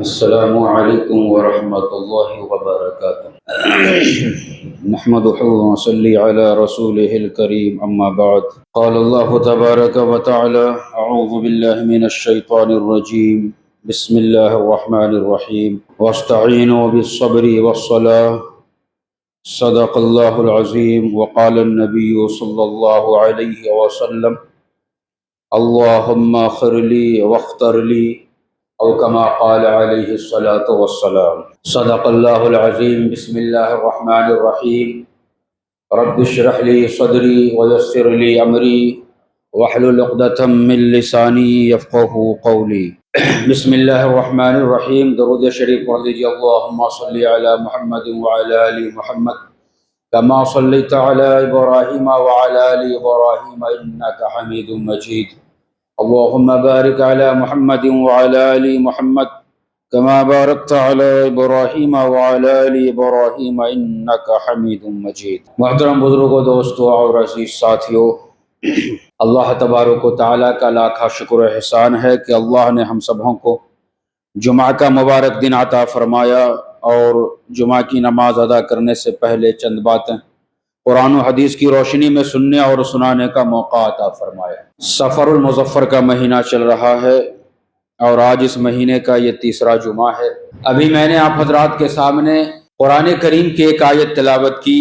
السلام عليكم ورحمة الله وبركاته. نحمده ونصلي على رسوله الكريم أما بعد. قال الله تبارك وتعالى: أعوذ بالله من الشيطان الرجيم. بسم الله الرحمن الرحيم. واستعينوا بالصبر والصلاة. صدق الله العظيم. وقال النبي صلى الله عليه وسلم: اللهم اغفر لي واختر لي، او كما قال عليه الصلاة والسلام. صدق الله العظيم. بسم الله الرحمن الرحيم. رب اشرح لي صدري ويسر لي امري واحلل عقدة من لساني يفقهوا قولي. بسم الله الرحمن الرحيم. درود شریف پڑھ لیجیے. اللهم صل على محمد وعلى ال محمد كما صليت على ابراهيم وعلى ال ابراهيم انك حميد مجيد. اللهم بارك على محمد وعلى ال محمد كما باركت على ابراهيم وعلى ال ابراهيم انك حميد مجيد. محترم بزرگوں، دوستوں اور عزیز ساتھیوں، اللہ تبارک و تعالیٰ کا لاکھاں شکر و احسان ہے کہ اللہ نے ہم سبوں کو جمعہ کا مبارک دن عطا فرمایا اور جمعہ کی نماز ادا کرنے سے پہلے چند باتیں قرآن و حدیث کی روشنی میں سننے اور سنانے کا موقع عطا فرمایا۔ سفر المظفر کا مہینہ چل رہا ہے اور آج اس مہینے کا یہ تیسرا جمعہ ہے۔ ابھی میں نے آپ حضرات کے سامنے قرآن کریم کی ایک آیت تلاوت کی،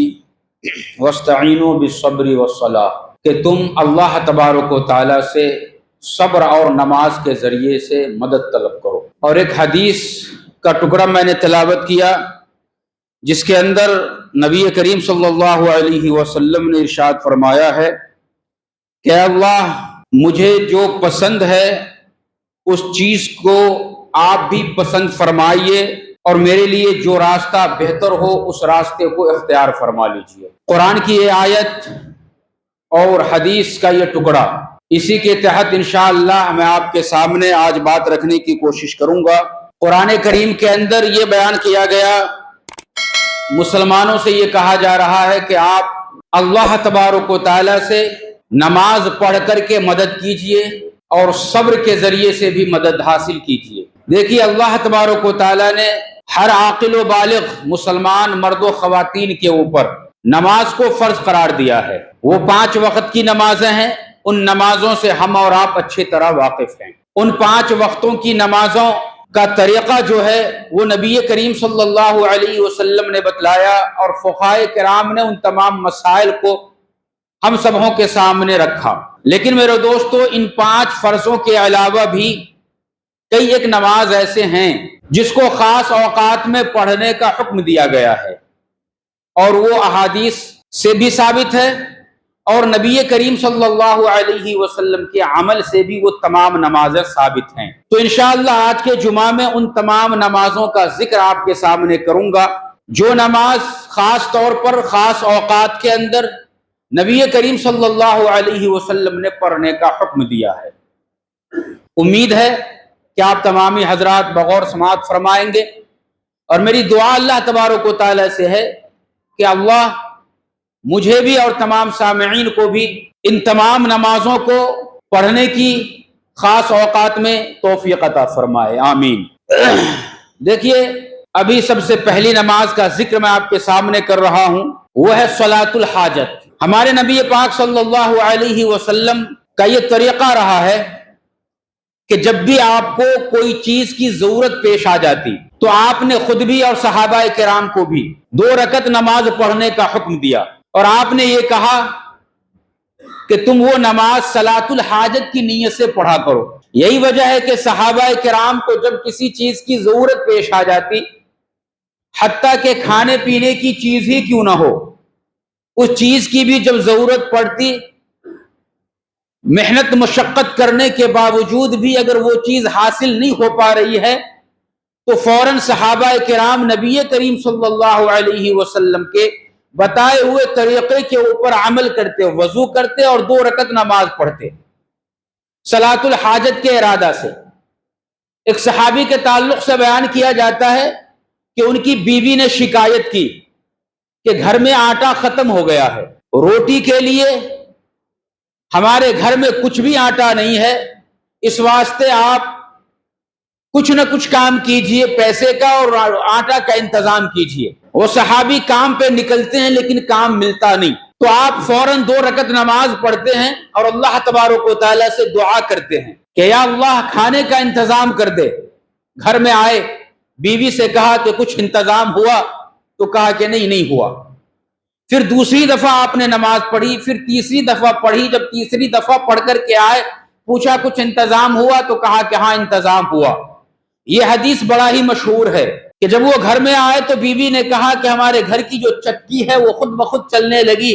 وَاسْتَعِينُوا بِالصَّبْرِ وَالصَّلَاةِ، کہ تم اللہ تبارک و تعالیٰ سے صبر اور نماز کے ذریعے سے مدد طلب کرو۔ اور ایک حدیث کا ٹکڑا میں نے تلاوت کیا جس کے اندر نبی کریم صلی اللہ علیہ وسلم نے ارشاد فرمایا ہے کہ اللہ، مجھے جو پسند ہے اس چیز کو آپ بھی پسند فرمائیے، اور میرے لیے جو راستہ بہتر ہو اس راستے کو اختیار فرما لیجیے۔ قرآن کی یہ آیت اور حدیث کا یہ ٹکڑا، اسی کے تحت انشاءاللہ میں آپ کے سامنے آج بات رکھنے کی کوشش کروں گا۔ قرآن کریم کے اندر یہ بیان کیا گیا، مسلمانوں سے یہ کہا جا رہا ہے کہ آپ اللہ تبارک و تعالیٰ سے نماز پڑھ کر کے مدد کیجئے اور صبر کے ذریعے سے بھی مدد حاصل کیجئے۔ دیکھیے، اللہ تبارک و تعالیٰ نے ہر عاقل و بالغ مسلمان مرد و خواتین کے اوپر نماز کو فرض قرار دیا ہے۔ وہ 5 وقت کی نمازیں ہیں، ان نمازوں سے ہم اور آپ اچھی طرح واقف ہیں۔ ان 5 وقتوں کی نمازوں کا طریقہ جو ہے وہ نبی کریم صلی اللہ علیہ وسلم نے بتلایا، اور فقہائے کرام نے ان تمام مسائل کو ہم سبوں کے سامنے رکھا۔ لیکن میرے دوستو، ان 5 فرضوں کے علاوہ بھی کئی ایک نماز ایسے ہیں جس کو خاص اوقات میں پڑھنے کا حکم دیا گیا ہے، اور وہ احادیث سے بھی ثابت ہے اور نبی کریم صلی اللہ علیہ وسلم کے عمل سے بھی وہ تمام نمازیں ثابت ہیں۔ تو انشاءاللہ آج کے جمعہ میں ان تمام نمازوں کا ذکر آپ کے سامنے کروں گا جو نماز خاص طور پر خاص اوقات کے اندر نبی کریم صلی اللہ علیہ وسلم نے پڑھنے کا حکم دیا ہے۔ امید ہے کہ آپ تمامی حضرات بغور سماعت فرمائیں گے، اور میری دعا اللہ تبارک و تعالیٰ سے ہے کہ اللہ مجھے بھی اور تمام سامعین کو بھی ان تمام نمازوں کو پڑھنے کی خاص اوقات میں توفیق عطا فرمائے، آمین۔ دیکھیے، ابھی سب سے پہلی نماز کا ذکر میں آپ کے سامنے کر رہا ہوں، وہ ہے صلاۃ الحاجت۔ ہمارے نبی پاک صلی اللہ علیہ وسلم کا یہ طریقہ رہا ہے کہ جب بھی آپ کو کوئی چیز کی ضرورت پیش آ جاتی تو آپ نے خود بھی اور صحابہ کرام کو بھی 2 رکعت نماز پڑھنے کا حکم دیا، اور آپ نے یہ کہا کہ تم وہ نماز صلاۃ الحاجت کی نیت سے پڑھا کرو۔ یہی وجہ ہے کہ صحابہ کرام کو جب کسی چیز کی ضرورت پیش آ جاتی، حتیٰ کہ کھانے پینے کی چیز ہی کیوں نہ ہو، اس چیز کی بھی جب ضرورت پڑتی، محنت مشقت کرنے کے باوجود بھی اگر وہ چیز حاصل نہیں ہو پا رہی ہے تو فوراً صحابہ کرام نبی کریم صلی اللہ علیہ وسلم کے بتائے ہوئے طریقے کے اوپر عمل کرتے، وضو کرتے اور 2 رکعت نماز پڑھتے صلاۃ الحاجت کے ارادہ سے۔ ایک صحابی کے تعلق سے بیان کیا جاتا ہے کہ ان کی بیوی نے شکایت کی کہ گھر میں آٹا ختم ہو گیا ہے، روٹی کے لیے ہمارے گھر میں کچھ بھی آٹا نہیں ہے، اس واسطے آپ کچھ نہ کچھ کام کیجئے، پیسے کا اور آٹا کا انتظام کیجئے۔ وہ صحابی کام پہ نکلتے ہیں لیکن کام ملتا نہیں، تو آپ فوراً 2 رکعت نماز پڑھتے ہیں اور اللہ تبارک و تعالیٰ سے دعا کرتے ہیں کہ یا اللہ کھانے کا انتظام کر دے۔ گھر میں آئے، بیوی سے کہا کہ کچھ انتظام ہوا؟ تو کہا کہ نہیں ہوا۔ پھر دوسری دفعہ آپ نے نماز پڑھی، پھر تیسری دفعہ پڑھی۔ جب تیسری دفعہ پڑھ کر کے آئے، پوچھا کچھ انتظام ہوا؟ تو کہا کہ ہاں انتظام ہوا۔ یہ حدیث بڑا ہی مشہور ہے کہ جب وہ گھر میں آئے تو بیوی نے کہا کہ ہمارے گھر کی جو چکی ہے وہ خود بخود چلنے لگی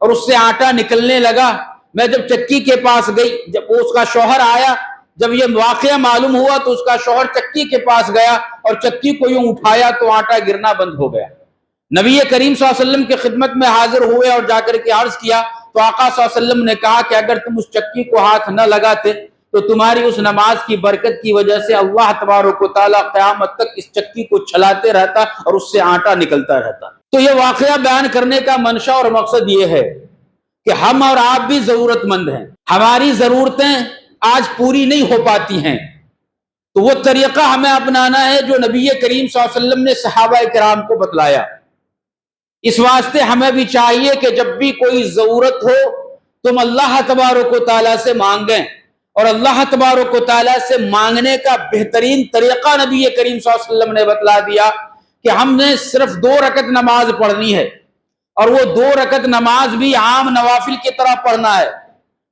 اور اس سے آٹا نکلنے لگا۔ میں جب چکی کے پاس گئی، جب اس کا شوہر آیا، جب یہ واقعہ معلوم ہوا تو اس کا شوہر چکی کے پاس گیا اور چکی کو یوں اٹھایا تو آٹا گرنا بند ہو گیا۔ نبی کریم صلی اللہ علیہ وسلم کی خدمت میں حاضر ہوئے اور جا کر کے عرض کیا تو آقا صلی اللہ علیہ وسلم نے کہا کہ اگر تم اس چکی کو ہاتھ نہ لگاتے تو تمہاری اس نماز کی برکت کی وجہ سے اللہ تبارک و تعالیٰ قیامت تک اس چکی کو چلاتے رہتا اور اس سے آٹا نکلتا رہتا۔ تو یہ واقعہ بیان کرنے کا منشا اور مقصد یہ ہے کہ ہم اور آپ بھی ضرورت مند ہیں، ہماری ضرورتیں آج پوری نہیں ہو پاتی ہیں، تو وہ طریقہ ہمیں اپنانا ہے جو نبی کریم صلی اللہ علیہ وسلم نے صحابہ کرام کو بتلایا۔ اس واسطے ہمیں بھی چاہیے کہ جب بھی کوئی ضرورت ہو تم اللہ تبارک و تعالیٰ سے مانگیں، اور اللہ تبارک و تعالیٰ سے مانگنے کا بہترین طریقہ نبی کریم صلی اللہ علیہ وسلم نے بتلا دیا کہ ہم نے صرف 2 رکعت نماز پڑھنی ہے، اور وہ 2 رکعت نماز بھی عام نوافل کی طرح پڑھنا ہے۔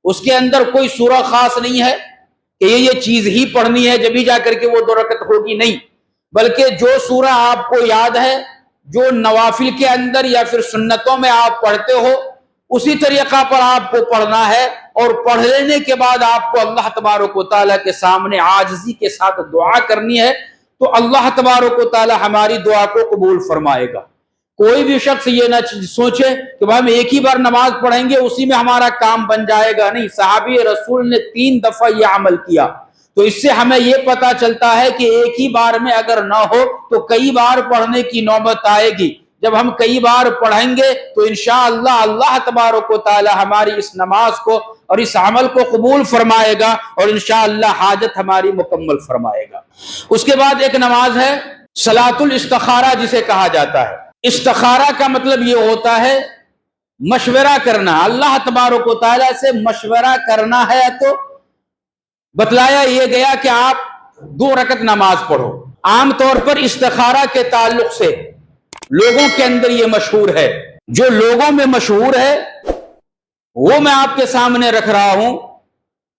اس کے اندر کوئی سورہ خاص نہیں ہے کہ یہ چیز ہی پڑھنی ہے جبھی جا کر کے وہ 2 رکعت ہوگی، نہیں، بلکہ جو سورہ آپ کو یاد ہے، جو نوافل کے اندر یا پھر سنتوں میں آپ پڑھتے ہو، اسی طریقہ پر آپ کو پڑھنا ہے، اور پڑھ لینے کے بعد آپ کو اللہ تبارک و تعالیٰ کے سامنے عاجزی کے ساتھ دعا کرنی ہے، تو اللہ تبارک و تعالیٰ ہماری دعا کو قبول فرمائے گا۔ کوئی بھی شخص یہ نہ سوچے کہ ہم ایک ہی بار نماز پڑھیں گے اسی میں ہمارا کام بن جائے گا، نہیں، صحابی رسول نے 3 دفعہ یہ عمل کیا، تو اس سے ہمیں یہ پتا چلتا ہے کہ ایک ہی بار میں اگر نہ ہو تو کئی بار پڑھنے کی نوبت آئے گی۔ جب ہم کئی بار پڑھیں گے تو انشاءاللہ اللہ تبارک و تعالی ہماری اس نماز کو اور اس عمل کو قبول فرمائے گا، اور انشاءاللہ حاجت ہماری مکمل فرمائے گا۔ اس کے بعد ایک نماز ہے صلاۃ الاستخارہ جسے کہا جاتا ہے۔ استخارہ کا مطلب یہ ہوتا ہے مشورہ کرنا، اللہ تبارک و تعالی سے مشورہ کرنا ہے، تو بتلایا یہ گیا کہ آپ 2 رکعت نماز پڑھو۔ عام طور پر استخارہ کے تعلق سے لوگوں کے اندر یہ مشہور ہے، جو لوگوں میں مشہور ہے وہ میں آپ کے سامنے رکھ رہا ہوں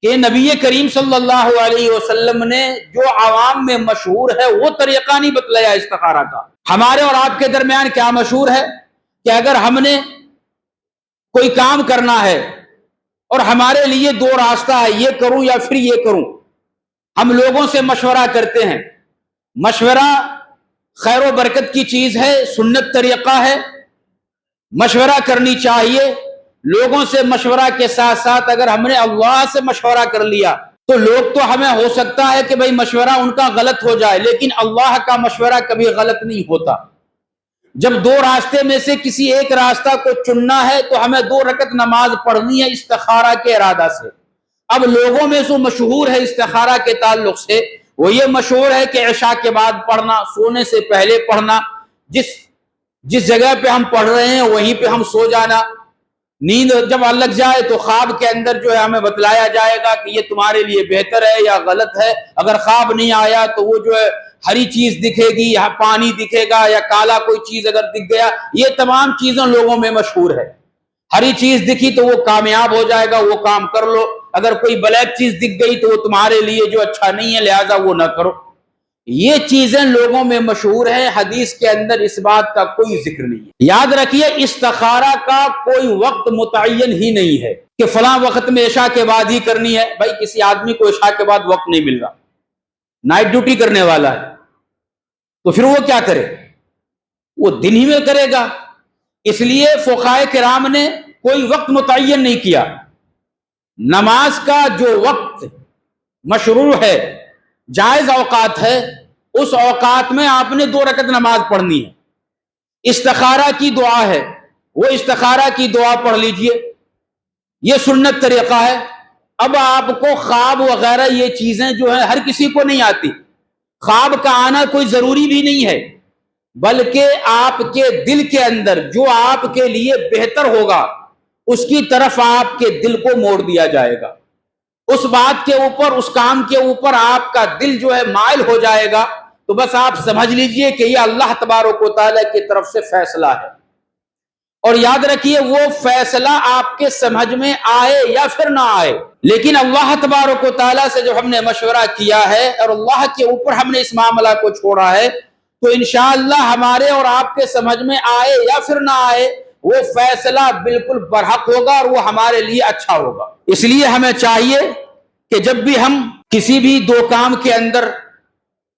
کہ نبی کریم صلی اللہ علیہ وسلم نے جو عوام میں مشہور ہے وہ طریقہ نہیں بتلایا استخارہ کا۔ ہمارے اور آپ کے درمیان کیا مشہور ہے کہ اگر ہم نے کوئی کام کرنا ہے اور ہمارے لیے 2 راستہ ہے، یہ کروں یا پھر یہ کروں، ہم لوگوں سے مشورہ کرتے ہیں۔ مشورہ خیر و برکت کی چیز ہے، سنت طریقہ ہے، مشورہ کرنی چاہیے۔ لوگوں سے مشورہ کے ساتھ ساتھ اگر ہم نے اللہ سے مشورہ کر لیا تو لوگ تو ہمیں ہو سکتا ہے کہ بھئی مشورہ ان کا غلط ہو جائے، لیکن اللہ کا مشورہ کبھی غلط نہیں ہوتا۔ جب 2 راستے میں سے کسی ایک راستہ کو چننا ہے تو ہمیں 2 رکعت نماز پڑھنی ہے استخارہ کے ارادہ سے۔ اب لوگوں میں جو مشہور ہے استخارہ کے تعلق سے وہ یہ مشہور ہے کہ عشاء کے بعد پڑھنا، سونے سے پہلے پڑھنا، جس جگہ پہ ہم پڑھ رہے ہیں وہیں پہ ہم سو جانا، نیند جب لگ جائے تو خواب کے اندر جو ہے ہمیں بتلایا جائے گا کہ یہ تمہارے لیے بہتر ہے یا غلط ہے۔ اگر خواب نہیں آیا تو وہ جو ہے ہری چیز دکھے گی یا پانی دکھے گا یا کالا کوئی چیز اگر دکھ گیا، یہ تمام چیزیں لوگوں میں مشہور ہے۔ ہری چیز دکھی تو وہ کامیاب ہو جائے گا، وہ کام کر لو، اگر کوئی بلیک چیز دکھ گئی تو وہ تمہارے لیے جو اچھا نہیں ہے لہذا وہ نہ کرو۔ یہ چیزیں لوگوں میں مشہور ہیں، حدیث کے اندر اس بات کا کوئی ذکر نہیں ہے۔ یاد رکھیے استخارہ کا کوئی وقت متعین ہی نہیں ہے کہ فلاں وقت میں عشاء کے بعد ہی کرنی ہے۔ بھائی کسی آدمی کو عشاء کے بعد وقت نہیں مل رہا، نائٹ ڈیوٹی کرنے والا ہے، تو پھر وہ کیا کرے؟ وہ دن ہی میں کرے گا۔ اس لیے فقہائے کرام نے کوئی وقت متعین نہیں کیا۔ نماز کا جو وقت مشروع ہے، جائز اوقات ہے، اس اوقات میں آپ نے 2 رکعت نماز پڑھنی ہے۔ استخارہ کی دعا ہے، وہ استخارہ کی دعا پڑھ لیجئے، یہ سنت طریقہ ہے۔ اب آپ کو خواب وغیرہ یہ چیزیں جو ہیں ہر کسی کو نہیں آتی، خواب کا آنا کوئی ضروری بھی نہیں ہے، بلکہ آپ کے دل کے اندر جو آپ کے لیے بہتر ہوگا اس کی طرف آپ کے دل کو موڑ دیا جائے گا، اس بات کے اوپر، اس کام کے اوپر آپ کا دل جو ہے مائل ہو جائے گا، تو بس آپ سمجھ لیجئے کہ یہ اللہ تبارک و تعالیٰ کی طرف سے فیصلہ ہے۔ اور یاد رکھیے وہ فیصلہ آپ کے سمجھ میں آئے یا پھر نہ آئے، لیکن اللہ تبارک و تعالیٰ سے جب ہم نے مشورہ کیا ہے اور اللہ کے اوپر ہم نے اس معاملہ کو چھوڑا ہے، تو انشاءاللہ ہمارے اور آپ کے سمجھ میں آئے یا پھر نہ آئے، وہ فیصلہ بالکل برحق ہوگا اور وہ ہمارے لیے اچھا ہوگا۔ اس لیے ہمیں چاہیے کہ جب بھی ہم کسی بھی دو کام کے اندر،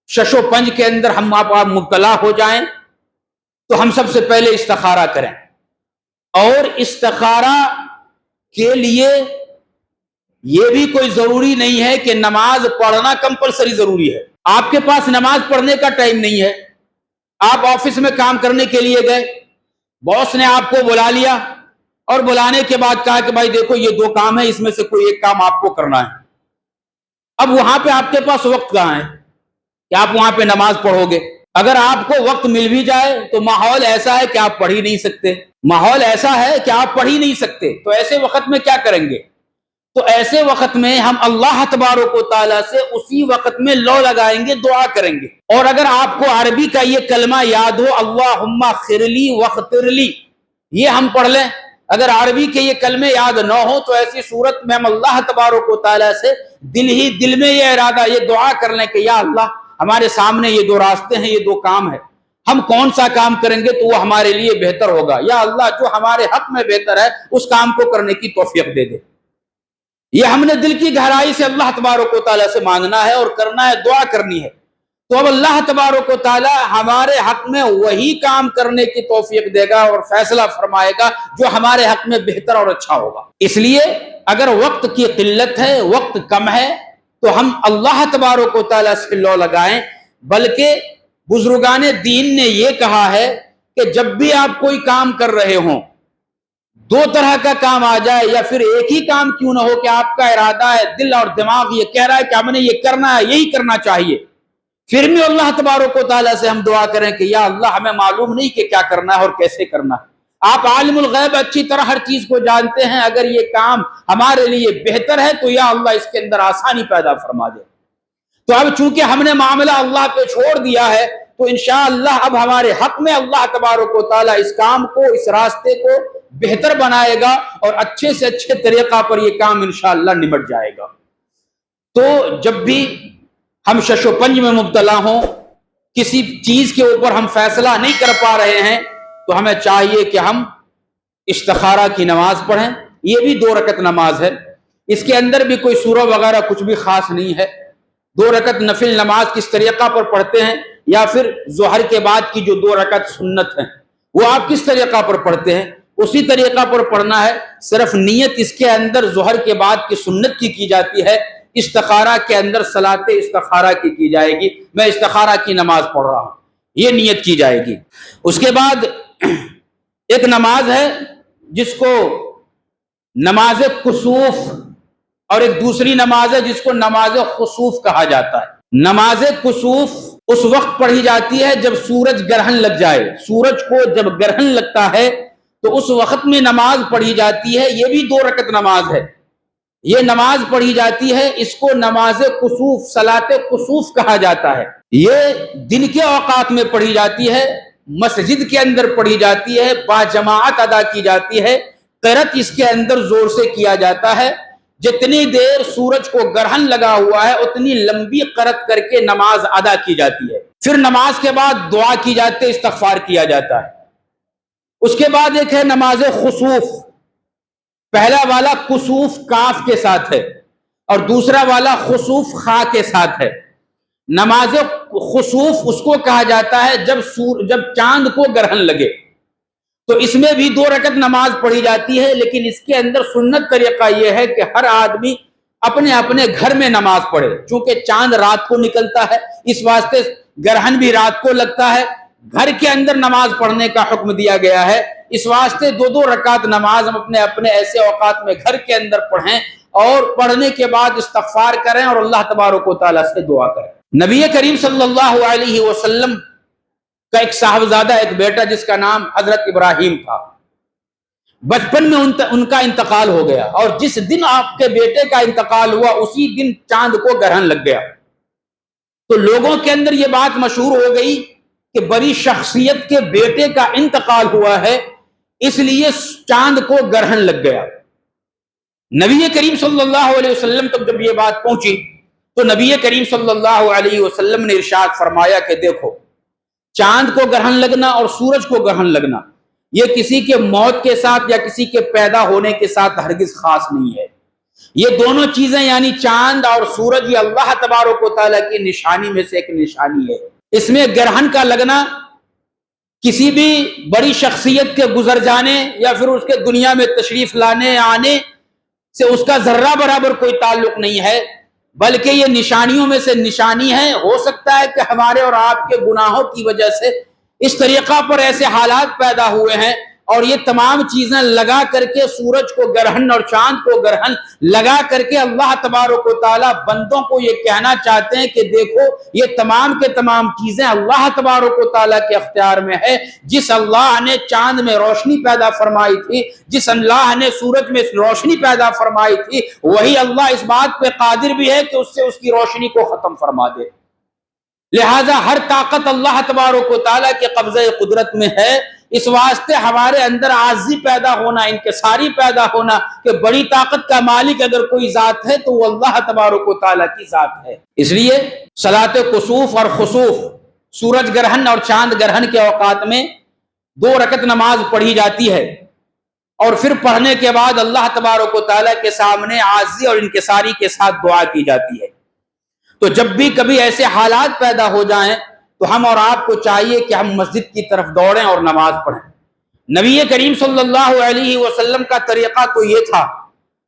شش و پنج کے اندر ہم آپ مبتلا ہو جائیں تو ہم سب سے پہلے استخارہ کریں، اور استخارہ کے لیے یہ بھی کوئی ضروری نہیں ہے کہ نماز پڑھنا کمپلسری ضروری ہے۔ آپ کے پاس نماز پڑھنے کا ٹائم نہیں ہے، آپ آفس میں کام کرنے کے لیے گئے، باس نے آپ کو بلا لیا اور بلانے کے بعد کہا کہ بھائی دیکھو یہ دو کام ہے، اس میں سے کوئی ایک کام آپ کو کرنا ہے۔ اب وہاں پہ آپ کے پاس وقت کہاں ہے کہ آپ وہاں پہ نماز پڑھو گے؟ اگر آپ کو وقت مل بھی جائے تو ماحول ایسا ہے کہ آپ پڑھ ہی نہیں سکتے، ماحول ایسا ہے کہ آپ پڑھ ہی نہیں سکتے، تو ایسے وقت میں کیا کریں گے؟ تو ایسے وقت میں ہم اللہ تبارک و تعالیٰ سے اسی وقت میں لو لگائیں گے، دعا کریں گے۔ اور اگر آپ کو عربی کا یہ کلمہ یاد ہو، اللہم اغفرلی واغفرلی، یہ ہم پڑھ لیں۔ اگر عربی کے یہ کلمے یاد نہ ہو تو ایسی صورت میں ہم اللہ تبارک و تعالیٰ سے دل میں یہ ارادہ، یہ دعا کر لیں کہ یا اللہ ہمارے سامنے یہ دو راستے ہیں، یہ دو کام ہیں، ہم کون سا کام کریں گے تو وہ ہمارے لیے بہتر ہوگا، یا اللہ جو ہمارے حق میں بہتر ہے اس کام کو کرنے کی توفیق دے دے۔ یہ ہم نے دل کی گہرائی سے اللہ تبارک و تعالیٰ سے مانگنا ہے اور کرنا ہے، دعا کرنی ہے۔ تو اب اللہ تبارک و تعالیٰ ہمارے حق میں وہی کام کرنے کی توفیق دے گا اور فیصلہ فرمائے گا جو ہمارے حق میں بہتر اور اچھا ہوگا۔ اس لیے اگر وقت کی قلت ہے، وقت کم ہے، تو ہم اللہ تبارک و تعالیٰ سے لو لگائیں۔ بلکہ بزرگان دین نے یہ کہا ہے کہ جب بھی آپ کوئی کام کر رہے ہوں، دو طرح کا کام آ جائے یا پھر ایک ہی کام کیوں نہ ہو کہ آپ کا ارادہ ہے، دل اور دماغ یہ کہہ رہا ہے کہ ہم نے یہ کرنا ہے، یہی کرنا چاہیے، پھر بھی اللہ تبارک و تعالیٰ سے ہم دعا کریں کہ یا اللہ ہمیں معلوم نہیں کہ کیا کرنا ہے اور کیسے کرنا ہے، آپ عالم الغیب اچھی طرح ہر چیز کو جانتے ہیں، اگر یہ کام ہمارے لیے بہتر ہے تو یا اللہ اس کے اندر آسانی پیدا فرما دے۔ تو اب چونکہ ہم نے معاملہ اللہ پہ چھوڑ دیا ہے تو انشاءاللہ اب ہمارے حق میں اللہ تبارک و تعالیٰ اس کام کو، اس راستے کو بہتر بنائے گا اور اچھے سے اچھے طریقہ پر یہ کام انشاءاللہ نمٹ جائے گا۔ تو جب بھی ہم شش و پنج میں مبتلا ہوں، کسی چیز کے اوپر ہم فیصلہ نہیں کر پا رہے ہیں، تو ہمیں چاہیے کہ ہم استخارہ کی نماز پڑھیں۔ یہ بھی 2 رکعت نماز ہے، اس کے اندر بھی کوئی سورہ وغیرہ کچھ بھی خاص نہیں ہے۔ 2 رکعت نفل نماز کس طریقہ پر پڑھتے ہیں، یا پھر ظہر کے بعد کی جو 2 رکعت سنت ہیں وہ آپ کس طریقہ پر پڑھتے ہیں، اسی طریقہ پر پڑھنا ہے۔ صرف نیت اس کے اندر ظہر کے بعد کی سنت کی جاتی ہے، استخارہ کے اندر صلاۃ استخارہ کی جائے گی، میں استخارہ کی نماز پڑھ رہا ہوں، یہ نیت کی جائے گی۔ اس کے بعد ایک نماز ہے جس کو نماز کسوف، اور ایک دوسری نماز ہے جس کو نماز خسوف کہا جاتا ہے۔ نماز کسوف اس وقت پڑھی جاتی ہے جب سورج گرہن لگ جائے، سورج کو جب گرہن لگتا ہے تو اس وقت میں نماز پڑھی جاتی ہے۔ یہ بھی 2 رکعت نماز ہے، یہ نماز پڑھی جاتی ہے، اس کو نماز کسوف، صلاۃ کسوف کہا جاتا ہے۔ یہ دن کے اوقات میں پڑھی جاتی ہے، مسجد کے اندر پڑھی جاتی ہے، با جماعت ادا کی جاتی ہے، قرأت اس کے اندر زور سے کیا جاتا ہے۔ جتنی دیر سورج کو گرہن لگا ہوا ہے اتنی لمبی قرأت کر کے نماز ادا کی جاتی ہے۔ پھر نماز کے بعد دعا کی جاتی ہے، استغفار کیا جاتا ہے۔ اس کے بعد ایک ہے نماز خسوف، پہلا والا کسوف کاف کے ساتھ ہے اور دوسرا والا خسوف خا کے ساتھ ہے۔ نماز خسوف اس کو کہا جاتا ہے جب چاند کو گرہن لگے، تو اس میں بھی 2 رکعت نماز پڑھی جاتی ہے، لیکن اس کے اندر سنت طریقہ یہ ہے کہ ہر آدمی اپنے اپنے گھر میں نماز پڑھے، چونکہ چاند رات کو نکلتا ہے، اس واسطے گرہن بھی رات کو لگتا ہے، گھر کے اندر نماز پڑھنے کا حکم دیا گیا ہے۔ اس واسطے 2 رکعت نماز ہم اپنے اپنے ایسے اوقات میں گھر کے اندر پڑھیں اور پڑھنے کے بعد استغفار کریں اور اللہ تبارک و تعالیٰ سے دعا کریں۔ نبی کریم صلی اللہ علیہ وسلم کا ایک صاحبزادہ، ایک بیٹا جس کا نام حضرت ابراہیم تھا، بچپن میں ان کا انتقال ہو گیا، اور جس دن آپ کے بیٹے کا انتقال ہوا اسی دن چاند کو گرہن لگ گیا۔ تو لوگوں کے اندر یہ بات مشہور ہو گئی کہ بڑی شخصیت کے بیٹے کا انتقال ہوا ہے، اس لیے چاند کو گرہن لگ گیا۔ نبی کریم صلی اللہ علیہ وسلم تک جب یہ بات پہنچی تو نبی کریم صلی اللہ علیہ وسلم نے ارشاد فرمایا کہ دیکھو، چاند کو گرہن لگنا اور سورج کو گرہن لگنا یہ کسی کے موت کے ساتھ یا کسی کے پیدا ہونے کے ساتھ ہرگز خاص نہیں ہے۔ یہ دونوں چیزیں یعنی چاند اور سورج یہ اللہ تبارک و تعالیٰ کی نشانی میں سے ایک نشانی ہے۔ اس میں گرہن کا لگنا کسی بھی بڑی شخصیت کے گزر جانے یا پھر اس کے دنیا میں تشریف لانے آنے سے اس کا ذرہ برابر کوئی تعلق نہیں ہے، بلکہ یہ نشانیوں میں سے نشانی ہے۔ ہو سکتا ہے کہ ہمارے اور آپ کے گناہوں کی وجہ سے اس طریقہ پر ایسے حالات پیدا ہوئے ہیں، اور یہ تمام چیزیں لگا کر کے سورج کو گرہن اور چاند کو گرہن لگا کر کے اللہ تبارک و تعالیٰ بندوں کو یہ کہنا چاہتے ہیں کہ دیکھو یہ تمام کے تمام چیزیں اللہ تبارک و تعالیٰ کے اختیار میں ہے۔ جس اللہ نے چاند میں روشنی پیدا فرمائی تھی، جس اللہ نے سورج میں روشنی پیدا فرمائی تھی، وہی اللہ اس بات پہ قادر بھی ہے کہ اس سے اس کی روشنی کو ختم فرما دے۔ لہذا ہر طاقت اللہ تبارک و تعالیٰ کے قبضہ قدرت میں ہے۔ اس واسطے ہمارے اندر عاجزی پیدا ہونا، انکساری پیدا ہونا کہ بڑی طاقت کا مالک اگر کوئی ذات ہے تو وہ اللہ تبارک و تعالیٰ کی ذات ہے۔ اس لیے صلاۃ کسوف اور خسوف، سورج گرہن اور چاند گرہن کے اوقات میں 2 رکعت نماز پڑھی جاتی ہے، اور پھر پڑھنے کے بعد اللہ تبارک و تعالیٰ کے سامنے عاجزی اور انکساری کے ساتھ دعا کی جاتی ہے۔ تو جب بھی کبھی ایسے حالات پیدا ہو جائیں تو ہم اور آپ کو چاہیے کہ ہم مسجد کی طرف دوڑیں اور نماز پڑھیں۔ نبی کریم صلی اللہ علیہ وسلم کا طریقہ تو یہ تھا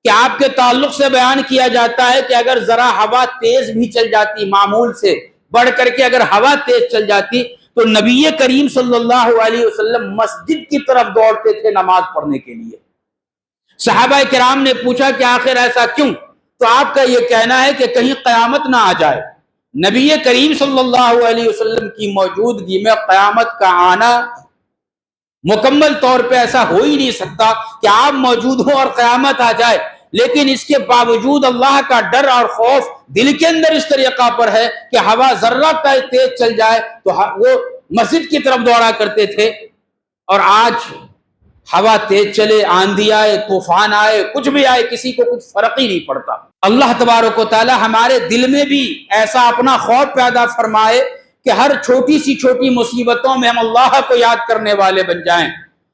کہ آپ کے تعلق سے بیان کیا جاتا ہے کہ اگر ذرا ہوا تیز بھی چل جاتی، معمول سے بڑھ کر کے اگر ہوا تیز چل جاتی تو نبی کریم صلی اللہ علیہ وسلم مسجد کی طرف دوڑتے تھے نماز پڑھنے کے لیے۔ صحابہ کرام نے پوچھا کہ آخر ایسا کیوں؟ تو آپ کا یہ کہنا ہے کہ کہیں قیامت نہ آ جائے۔ نبی کریم صلی اللہ علیہ وسلم کی موجودگی میں قیامت کا آنا مکمل طور پہ ایسا ہو ہی نہیں سکتا کہ آپ موجود ہوں اور قیامت آ جائے، لیکن اس کے باوجود اللہ کا ڈر اور خوف دل کے اندر اس طریقہ پر ہے کہ ہوا ذرہ تیز چل جائے تو وہ مسجد کی طرف دوڑا کرتے تھے۔ اور آج ہوا تیز چلے، آندھی آئے، طوفان آئے، کچھ بھی آئے، کسی کو کچھ فرق ہی نہیں پڑتا۔ اللہ تبارک و تعالی ہمارے دل میں بھی ایسا اپنا خوف پیدا فرمائے کہ ہر چھوٹی سی چھوٹی مصیبتوں میں ہم اللہ کو یاد کرنے والے بن جائیں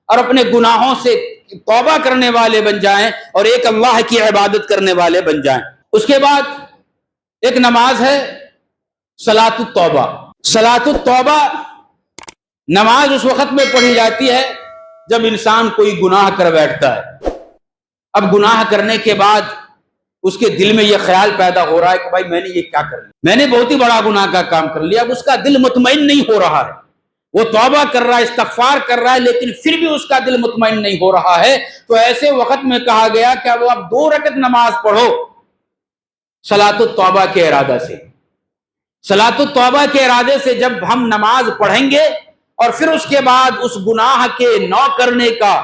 اور اپنے گناہوں سے توبہ کرنے والے بن جائیں اور ایک اللہ کی عبادت کرنے والے بن جائیں۔ اس کے بعد ایک نماز ہے صلاۃ التوبہ۔ صلاۃ التوبہ نماز اس وقت میں پڑھی جاتی ہے جب انسان کوئی گناہ کر بیٹھتا ہے۔ اب گناہ کرنے کے بعد اس کے دل میں یہ خیال پیدا ہو رہا ہے کہ بھائی میں نے یہ کیا کر لیا، میں نے بہت ہی بڑا گناہ کا کام کر لیا۔ اب اس کا دل مطمئن نہیں ہو رہا ہے، وہ توبہ کر رہا ہے، استغفار کر رہا ہے، لیکن پھر بھی اس کا دل مطمئن نہیں ہو رہا ہے۔ تو ایسے وقت میں کہا گیا کہ اب آپ 2 رکعت نماز پڑھو صلاۃ التوبہ کے ارادہ سے۔ صلاۃ التوبہ کے ارادے سے جب ہم نماز پڑھیں گے اور پھر اس کے بعد اس گناہ کے نو کرنے کا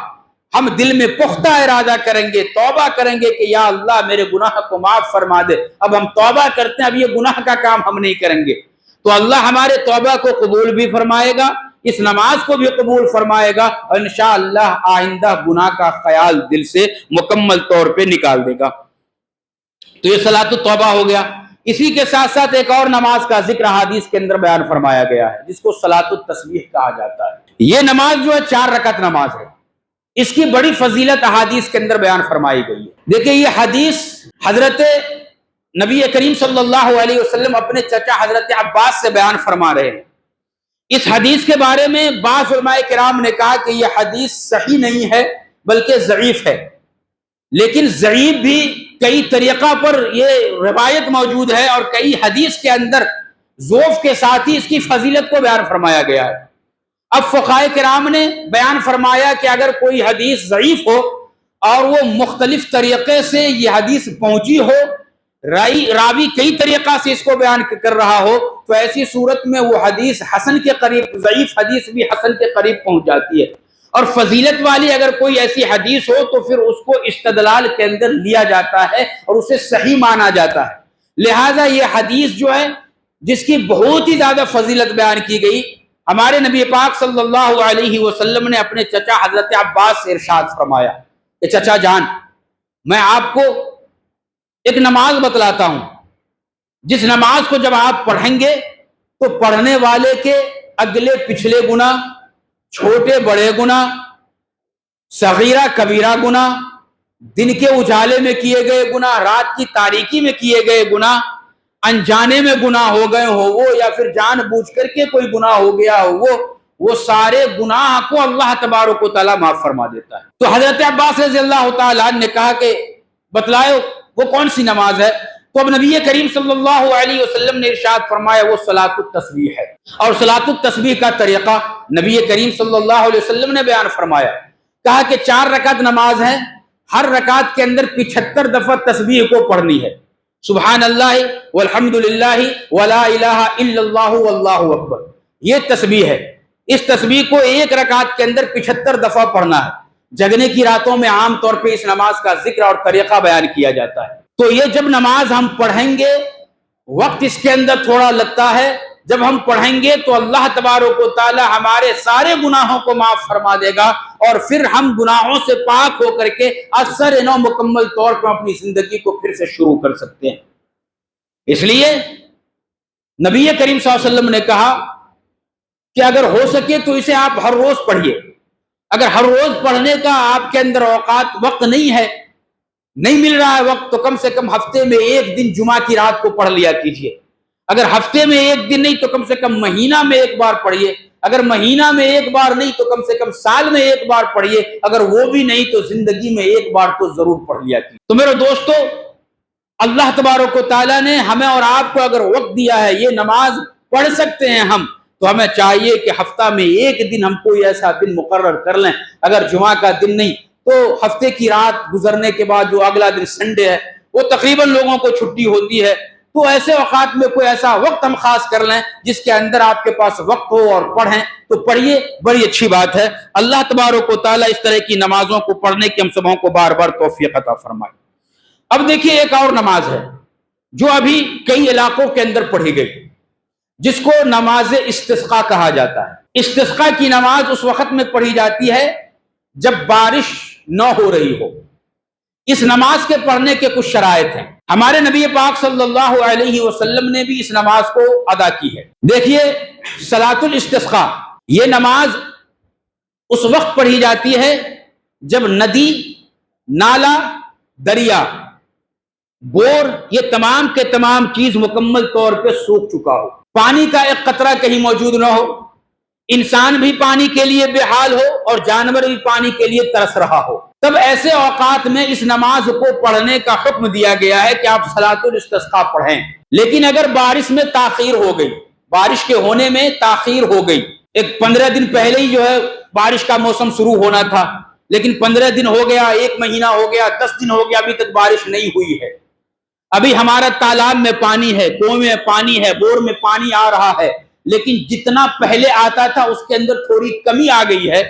ہم دل میں پختہ ارادہ کریں گے، توبہ کریں گے کہ یا اللہ میرے گناہ کو معاف فرما دے، اب ہم توبہ کرتے ہیں، اب یہ گناہ کا کام ہم نہیں کریں گے، تو اللہ ہمارے توبہ کو قبول بھی فرمائے گا، اس نماز کو بھی قبول فرمائے گا، اور انشاءاللہ آئندہ گناہ کا خیال دل سے مکمل طور پہ نکال دے گا۔ تو یہ صلاۃ التوبہ ہو گیا۔ اسی کے ساتھ ساتھ ایک اور نماز کا ذکر حدیث کے اندر بیان فرمایا گیا ہے جس کو صلاۃ التسبیح کہا جاتا ہے۔ یہ نماز جو ہے 4 رکعت نماز ہے، اس کی بڑی فضیلت احادیث کے اندر بیان فرمائی گئی ہے۔ دیکھیں یہ حدیث حضرت نبی کریم صلی اللہ علیہ وسلم اپنے چچا حضرت عباس سے بیان فرما رہے ہیں۔ اس حدیث کے بارے میں بعض علماء کرام نے کہا کہ یہ حدیث صحیح نہیں ہے بلکہ ضعیف ہے، لیکن ضعیف بھی کئی طریقہ پر یہ روایت موجود ہے اور کئی حدیث کے اندر ضعف کے ساتھ ہی اس کی فضیلت کو بیان فرمایا گیا ہے۔ اب فقہائے کرام نے بیان فرمایا کہ اگر کوئی حدیث ضعیف ہو اور وہ مختلف طریقے سے یہ حدیث پہنچی ہو راوی کئی طریقہ سے اس کو بیان کر رہا ہو تو ایسی صورت میں وہ حدیث حسن کے قریب، ضعیف حدیث بھی حسن کے قریب پہنچ جاتی ہے، اور فضیلت والی اگر کوئی ایسی حدیث ہو تو پھر اس کو استدلال کے اندر لیا جاتا ہے اور اسے صحیح مانا جاتا ہے۔ لہٰذا یہ حدیث جو ہے جس کی بہت ہی زیادہ فضیلت بیان کی گئی، ہمارے نبی پاک صلی اللہ علیہ وسلم نے اپنے چچا حضرت عباس سے ارشاد فرمایا کہ چچا جان، میں آپ کو ایک نماز بتلاتا ہوں، جس نماز کو جب آپ پڑھیں گے تو پڑھنے والے کے اگلے پچھلے گناہ، چھوٹے بڑے گناہ، صغیرہ کبیرہ گناہ، دن کے اجالے میں کیے گئے گناہ، رات کی تاریکی میں کیے گئے گناہ، انجانے میں گناہ ہو گئے ہو وہ یا پھر جان بوجھ کر کے کوئی گناہ ہو گیا ہو وہ سارے گناہ کو اللہ تبارک و تعالیٰ معاف فرما دیتا ہے۔ تو حضرت عباس رضی اللہ تعالیٰ عنہ نے کہا کہ بتلائے وہ کون سی نماز ہے؟ تو اب نبی کریم صلی اللہ علیہ وسلم نے ارشاد فرمایا وہ صلاۃ التسبیح ہے، اور صلاۃ التسبیح کا طریقہ نبی کریم صلی اللہ علیہ وسلم نے بیان فرمایا، کہا کہ 4 رکعت نماز ہے، ہر رکعت کے اندر 75 دفعہ تسبیح کو پڑھنی ہے، سبحان اللہ والحمد للہ ولا الہ الا اللہ واللہ اکبر، یہ تسبیح ہے۔ اس تسبیح کو ایک رکعت کے اندر 75 دفعہ پڑھنا ہے۔ جگنے کی راتوں میں عام طور پہ اس نماز کا ذکر اور طریقہ بیان کیا جاتا ہے۔ تو یہ جب نماز ہم پڑھیں گے، وقت اس کے اندر تھوڑا لگتا ہے، جب ہم پڑھیں گے تو اللہ تبارک و تعالی ہمارے سارے گناہوں کو معاف فرما دے گا، اور پھر ہم گناہوں سے پاک ہو کر کے اثر نو مکمل طور پر اپنی زندگی کو پھر سے شروع کر سکتے ہیں۔ اس لیے نبی کریم صلی اللہ علیہ وسلم نے کہا کہ اگر ہو سکے تو اسے آپ ہر روز پڑھیے۔ اگر ہر روز پڑھنے کا آپ کے اندر اوقات وقت نہیں ہے، نہیں مل رہا ہے وقت، تو کم سے کم ہفتے میں ایک دن جمعہ کی رات کو پڑھ لیا کیجیے۔ اگر ہفتے میں ایک دن نہیں تو کم سے کم مہینہ میں ایک بار پڑھیے۔ اگر مہینہ میں ایک بار نہیں تو کم سے کم سال میں ایک بار پڑھیے۔ اگر وہ بھی نہیں تو زندگی میں ایک بار تو ضرور پڑھ لیا کیجیے۔ تو میرے دوستو، اللہ تبارک و تعالیٰ نے ہمیں اور آپ کو اگر وقت دیا ہے، یہ نماز پڑھ سکتے ہیں ہم، تو ہمیں چاہیے کہ ہفتہ میں ایک دن ہم کوئی ایسا دن مقرر کر لیں۔ اگر جمعہ کا دن نہیں تو ہفتے کی رات گزرنے کے بعد جو اگلا دن سنڈے ہے، وہ تقریباً لوگوں کو چھٹی ہوتی ہے، تو ایسے اوقات میں کوئی ایسا وقت ہم خاص کر لیں جس کے اندر آپ کے پاس وقت ہو اور پڑھیں، تو پڑھیے، بڑی اچھی بات ہے۔ اللہ تبارک و تعالیٰ اس طرح کی نمازوں کو پڑھنے کی ہم سبوں کو بار بار توفیق عطا فرمائے۔ اب دیکھیے ایک اور نماز ہے جو ابھی کئی علاقوں کے اندر پڑھی گئی، جس کو نماز استسقاء کہا جاتا ہے۔ استسقاء کی نماز اس وقت میں پڑھی جاتی ہے جب بارش نہ ہو رہی ہو۔ اس نماز کے پڑھنے کے کچھ شرائط ہیں۔ ہمارے نبی پاک صلی اللہ علیہ وسلم نے بھی اس نماز کو ادا کی ہے۔ دیکھیے صلاۃ الاستسقاء، یہ نماز اس وقت پڑھی جاتی ہے جب ندی، نالا، دریا، بور، یہ تمام کے تمام چیز مکمل طور پہ سوکھ چکا ہو، پانی کا ایک قطرہ کہیں موجود نہ ہو، انسان بھی پانی کے لیے بے حال ہو اور جانور بھی پانی کے لیے ترس رہا ہو، تب ایسے اوقات میں اس نماز کو پڑھنے کا حکم دیا گیا ہے کہ آپ صلاۃ الاستسقاء پڑھیں۔ لیکن اگر بارش میں تاخیر ہو گئی، بارش کے ہونے میں تاخیر ہو گئی، ایک 15 دن پہلے ہی جو ہے بارش کا موسم شروع ہونا تھا، لیکن 15 دن ہو گیا، 1 مہینہ ہو گیا، 10 دن ہو گیا، ابھی تک بارش نہیں ہوئی ہے، ابھی ہمارا تالاب میں پانی ہے، کنویں میں پانی ہے، بور میں پانی آ رہا ہے، لیکن جتنا پہلے آتا تھا اس کے اندر تھوڑی کمی آ گئی ہے۔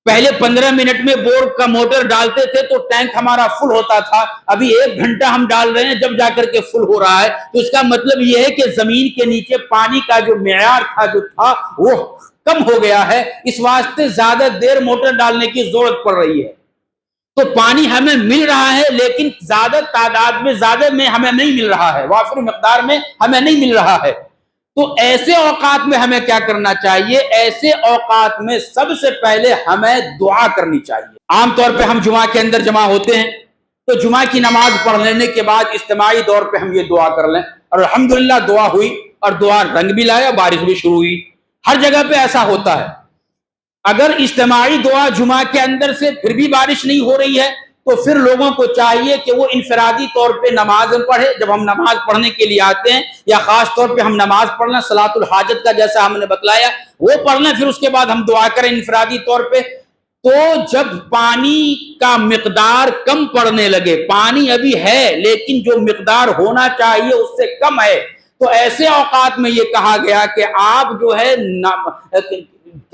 پہلے 15 منٹ میں بور کا موٹر ڈالتے تھے تو ٹینک ہمارا فل ہوتا تھا، ابھی 1 گھنٹہ ہم ڈال رہے ہیں جب جا کر کے فل ہو رہا ہے، تو اس کا مطلب یہ ہے کہ زمین کے نیچے پانی کا جو معیار تھا وہ کم ہو گیا ہے، اس واسطے زیادہ دیر موٹر ڈالنے کی ضرورت پڑ رہی ہے۔ تو پانی ہمیں مل رہا ہے لیکن زیادہ تعداد میں، زیادہ میں ہمیں نہیں مل رہا ہے، وافر مقدار میں ہمیں نہیں مل رہا ہے۔ تو ایسے اوقات میں ہمیں کیا کرنا چاہیے؟ ایسے اوقات میں سب سے پہلے ہمیں دعا کرنی چاہیے۔ عام طور پہ ہم جمعہ کے اندر جمع ہوتے ہیں تو جمعہ کی نماز پڑھ لینے کے بعد اجتماعی طور پہ ہم یہ دعا کر لیں، اور الحمدللہ دعا ہوئی اور دعا رنگ بھی لایا، بارش بھی شروع ہوئی۔ ہر جگہ پہ ایسا ہوتا ہے۔ اگر اجتماعی دعا جمعہ کے اندر سے پھر بھی بارش نہیں ہو رہی ہے تو پھر لوگوں کو چاہیے کہ وہ انفرادی طور پہ نماز پڑھے۔ جب ہم نماز پڑھنے کے لیے آتے ہیں یا خاص طور پہ ہم نماز پڑھنا صلاۃ الحاجت کا جیسا ہم نے بتلایا وہ پڑھ لیں، پھر اس کے بعد ہم دعا کریں انفرادی طور پہ۔ تو جب پانی کا مقدار کم پڑنے لگے، پانی ابھی ہے لیکن جو مقدار ہونا چاہیے اس سے کم ہے، تو ایسے اوقات میں یہ کہا گیا کہ آپ جو ہے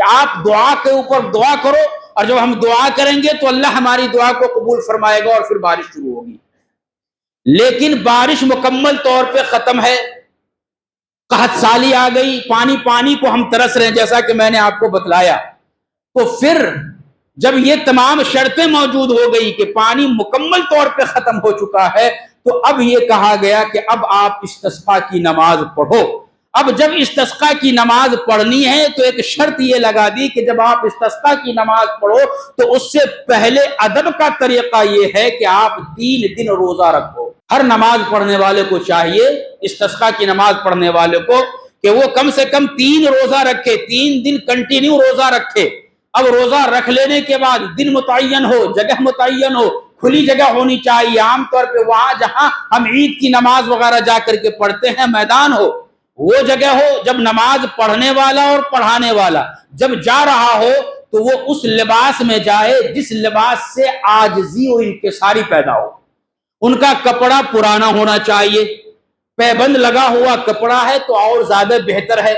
آپ دعا کے اوپر دعا کرو، اور جب ہم دعا کریں گے تو اللہ ہماری دعا کو قبول فرمائے گا اور پھر بارش شروع ہوگی۔ لیکن بارش مکمل طور پہ ختم ہے، قحط سالی آ گئی، پانی کو ہم ترس رہے ہیں جیسا کہ میں نے آپ کو بتلایا، تو پھر جب یہ تمام شرطیں موجود ہو گئی کہ پانی مکمل طور پہ ختم ہو چکا ہے، تو اب یہ کہا گیا کہ اب آپ استسقاء کی نماز پڑھو۔ اب جب استسقاء کی نماز پڑھنی ہے تو ایک شرط یہ لگا دی کہ جب آپ استسقاء کی نماز پڑھو تو اس سے پہلے ادب کا طریقہ یہ ہے کہ آپ 3 دن روزہ رکھو۔ ہر نماز پڑھنے والے کو چاہیے، استسقاء کی نماز پڑھنے والے کو، کہ وہ کم سے کم 3 روزہ رکھے، 3 دن کنٹینیو روزہ رکھے۔ اب روزہ رکھ لینے کے بعد دن متعین ہو، جگہ متعین ہو، کھلی جگہ ہونی چاہیے، عام طور پہ وہاں جہاں ہم عید کی نماز وغیرہ جا کر کے پڑھتے ہیں میدان ہو، وہ جگہ ہو جب نماز پڑھنے والا اور پڑھانے والا جب جا رہا ہو تو وہ اس لباس میں جائے جس لباس سے عاجزی و انکساری پیدا ہو۔ ان کا کپڑا پرانا ہونا چاہیے، پیبند لگا ہوا کپڑا ہے تو اور زیادہ بہتر ہے۔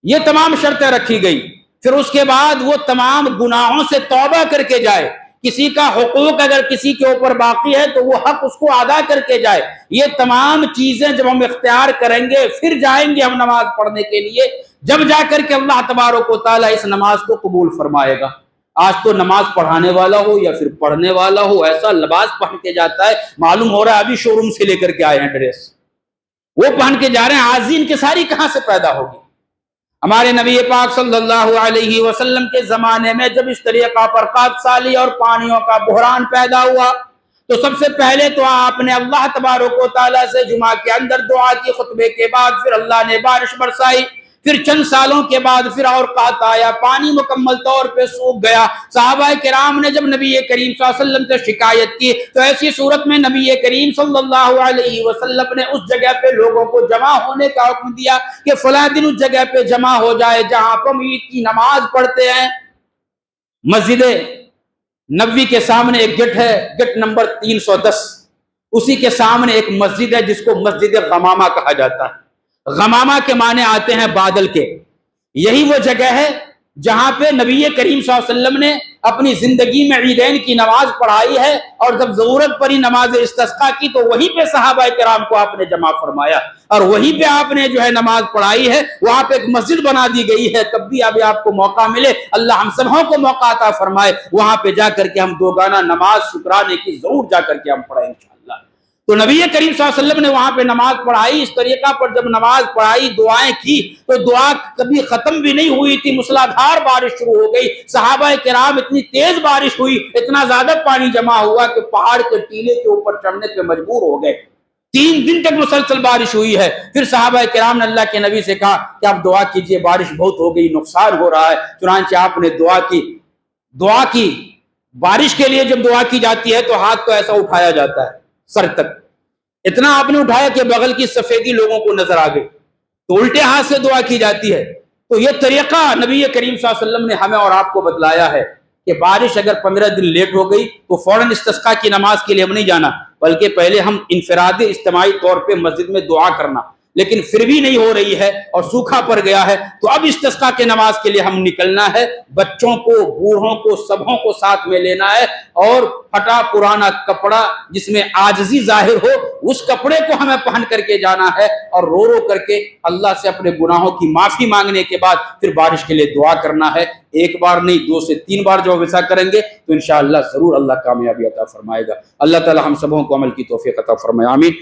یہ تمام شرطیں رکھی گئی۔ پھر اس کے بعد وہ تمام گناہوں سے توبہ کر کے جائے، کسی کا حقوق اگر کسی کے اوپر باقی ہے تو وہ حق اس کو ادا کر کے جائے۔ یہ تمام چیزیں جب ہم اختیار کریں گے پھر جائیں گے ہم نماز پڑھنے کے لیے، جب جا کر کے اللہ تبارک و تعالیٰ اس نماز کو قبول فرمائے گا۔ آج تو نماز پڑھانے والا ہو یا پھر پڑھنے والا ہو ایسا لباس پہن کے جاتا ہے، معلوم ہو رہا ہے ابھی شو روم سے لے کر کے آئے ہیں ڈریس، وہ پہن کے جا رہے ہیں۔ عاجزی انکساری کہاں سے پیدا ہوگی؟ ہمارے نبی پاک صلی اللہ علیہ وسلم کے زمانے میں جب اس طریقہ پر قحط سالی اور پانیوں کا بحران پیدا ہوا تو سب سے پہلے تو آپ نے اللہ تبارک و تعالیٰ سے جمعہ کے اندر دعا کی، خطبے کے بعد پھر اللہ نے بارش برسائی، پھر چند سالوں کے بعد پھر اور قحط آیا، پانی مکمل طور پہ سوکھ گیا۔ صحابہ کرام نے جب نبی کریم صلی اللہ علیہ وسلم سے شکایت کی تو ایسی صورت میں نبی کریم صلی اللہ علیہ وسلم نے اس جگہ پہ لوگوں کو جمع ہونے کا حکم دیا کہ فلاں دن اس جگہ پہ جمع ہو جائے جہاں پر عید کی نماز پڑھتے ہیں۔ مسجد نبوی کے سامنے ایک گیٹ ہے، گیٹ نمبر 310، اسی کے سامنے ایک مسجد ہے جس کو مسجد غمامہ کہا جاتا ہے۔ غمامہ کے معنی آتے ہیں بادل کے۔ یہی وہ جگہ ہے جہاں پہ نبی کریم صلی اللہ علیہ وسلم نے اپنی زندگی میں عیدین کی نماز پڑھائی ہے، اور جب ضرورت پڑی نماز استسقاء کی تو وہیں پہ صحابہ کرام کو آپ نے جمع فرمایا اور وہیں پہ آپ نے جو ہے نماز پڑھائی ہے۔ وہاں پہ ایک مسجد بنا دی گئی ہے، کب بھی ابھی آپ کو موقع ملے اللہ ہم سبوں کو موقع عطا فرمائے وہاں پہ جا کر کے ہم دوگانہ نماز شکرانے کی ضرور جا کر کے ہم پڑھیں انشاءاللہ۔ تو نبی کریم صلی اللہ علیہ وسلم نے وہاں پہ نماز پڑھائی، اس طریقہ پر جب نماز پڑھائی دعائیں کی تو دعا کبھی ختم بھی نہیں ہوئی تھی، موسلادھار بارش شروع ہو گئی۔ صحابہ کرام اتنی تیز بارش ہوئی، اتنا زیادہ پانی جمع ہوا کہ پہاڑ کے ٹیلے کے اوپر چڑھنے پہ مجبور ہو گئے۔ 3 دن تک مسلسل بارش ہوئی ہے۔ پھر صحابہ کرام نے اللہ کے نبی سے کہا کہ آپ دعا کیجئے، بارش بہت ہو گئی، نقصان ہو رہا ہے۔ چنانچہ آپ نے دعا کی۔ بارش کے لیے جب دعا کی جاتی ہے تو ہاتھ کو ایسا اٹھایا جاتا ہے سر تک، اتنا آپ نے اٹھایا کہ بغل کی سفیدی لوگوں کو نظر آ گئی، تو الٹے ہاتھ سے دعا کی جاتی ہے۔ تو یہ طریقہ نبی کریم صلی اللہ علیہ وسلم نے ہمیں اور آپ کو بتلایا ہے کہ بارش اگر 15 دن لیٹ ہو گئی تو فوراً استسقاء کی نماز کے لیے ہم نہیں جانا، بلکہ پہلے ہم انفرادی اجتماعی طور پہ مسجد میں دعا کرنا۔ لیکن پھر بھی نہیں ہو رہی ہے اور سوکھا پڑ گیا ہے تو اب استسقاء کے نماز کے لیے ہم نکلنا ہے۔ بچوں کو، بوڑھوں کو، سبھوں کو ساتھ میں لینا ہے، اور پھٹا پرانا کپڑا جس میں عاجزی ظاہر ہو اس کپڑے کو ہمیں پہن کر کے جانا ہے، اور رو رو کر کے اللہ سے اپنے گناہوں کی معافی مانگنے کے بعد پھر بارش کے لیے دعا کرنا ہے۔ 1 بار نہیں، 2 سے 3 بار جب ایسا کریں گے تو انشاءاللہ ضرور اللہ کامیابی عطا فرمائے گا۔ اللہ تعالی ہم سبوں کو عمل کی توفیق عطا فرمائے، آمین۔